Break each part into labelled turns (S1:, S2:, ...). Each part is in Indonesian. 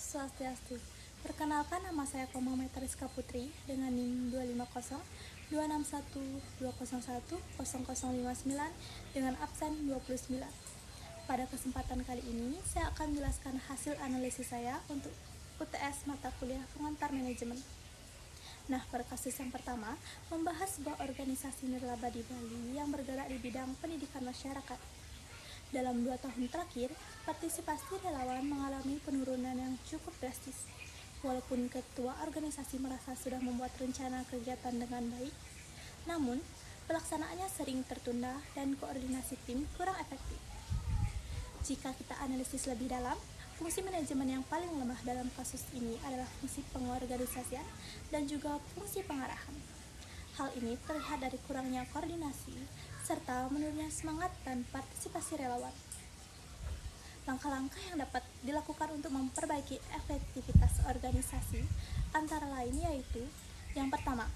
S1: Swastiastu. Perkenalkan, nama saya Komang Rizka Putri dengan NIM 250-261-201-0059 dengan absen 29. Pada kesempatan kali ini, saya akan menjelaskan hasil analisis saya untuk UTS mata kuliah pengantar manajemen. Nah, pada kasus yang pertama, membahas sebuah organisasi nirlaba di Bali yang bergerak di bidang pendidikan masyarakat. Dalam 2 tahun terakhir, partisipasi relawan mengalami penurunan yang cukup drastis. Walaupun ketua organisasi merasa sudah membuat rencana kegiatan dengan baik, namun pelaksanaannya sering tertunda dan koordinasi tim kurang efektif. Jika kita analisis lebih dalam, fungsi manajemen yang paling lemah dalam kasus ini adalah fungsi pengorganisasian dan juga fungsi pengarahan. Hal ini terlihat dari kurangnya koordinasi serta menurunnya semangat dan partisipasi relawan. Langkah-langkah yang dapat dilakukan untuk memperbaiki efektivitas organisasi antara lain yaitu: yang pertama,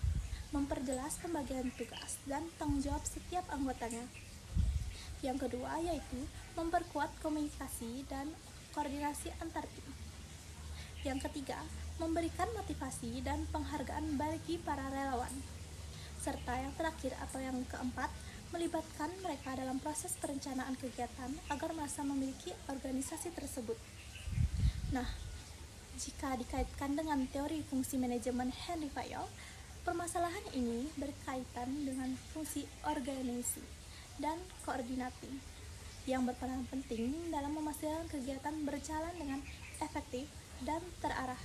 S1: memperjelas pembagian tugas dan tanggung jawab setiap anggotanya. Yang kedua yaitu memperkuat komunikasi dan koordinasi antar tim. Yang ketiga, memberikan motivasi dan penghargaan bagi para relawan. Serta yang terakhir atau yang keempat, melibatkan mereka dalam proses perencanaan kegiatan agar merasa memiliki organisasi tersebut. Nah, jika dikaitkan dengan teori fungsi manajemen Henry Fayol, permasalahan ini berkaitan dengan fungsi organisasi dan koordinatif yang berperan penting dalam memastikan kegiatan berjalan dengan efektif dan terarah.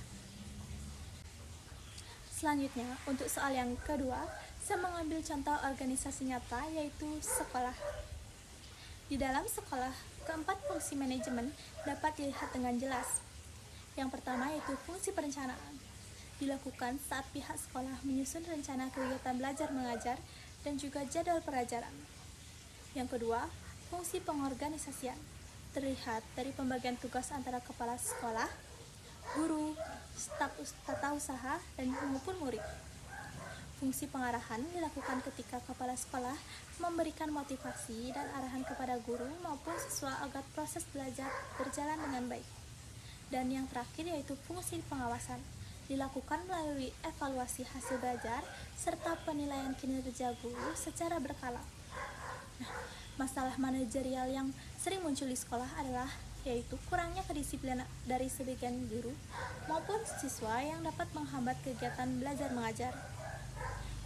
S1: Selanjutnya, untuk soal yang kedua, saya mengambil contoh organisasi nyata yaitu sekolah. Di dalam sekolah, keempat fungsi manajemen dapat dilihat dengan jelas. Yang pertama yaitu fungsi perencanaan. Dilakukan saat pihak sekolah menyusun rencana kegiatan belajar mengajar dan juga jadwal pelajaran. Yang kedua, fungsi pengorganisasian. Terlihat dari pembagian tugas antara kepala sekolah, guru, staf tata usaha, dan maupun murid. Fungsi pengarahan dilakukan ketika kepala sekolah memberikan motivasi dan arahan kepada guru maupun siswa agar proses belajar berjalan dengan baik. Dan yang terakhir yaitu fungsi pengawasan. Dilakukan melalui evaluasi hasil belajar serta penilaian kinerja guru secara berkala. Nah, masalah manajerial yang sering muncul di sekolah adalah yaitu kurangnya kedisiplinan dari sebagian guru maupun siswa yang dapat menghambat kegiatan belajar mengajar.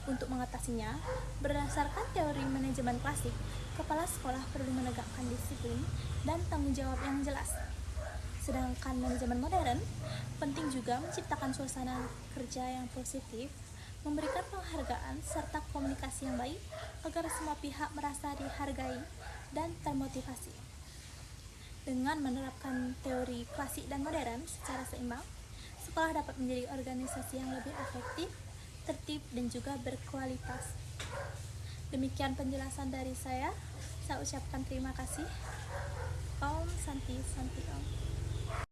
S1: Untuk mengatasinya, berdasarkan teori manajemen klasik, kepala sekolah perlu menegakkan disiplin dan tanggung jawab yang jelas. Sedangkan manajemen modern penting juga menciptakan suasana kerja yang positif, memberikan penghargaan serta komunikasi yang baik agar semua pihak merasa dihargai dan termotivasi. Dengan menerapkan teori klasik dan modern secara seimbang, sekolah dapat menjadi organisasi yang lebih efektif, tertib, dan juga berkualitas. Demikian penjelasan dari saya. Saya ucapkan terima kasih. Om Santi Santi Om.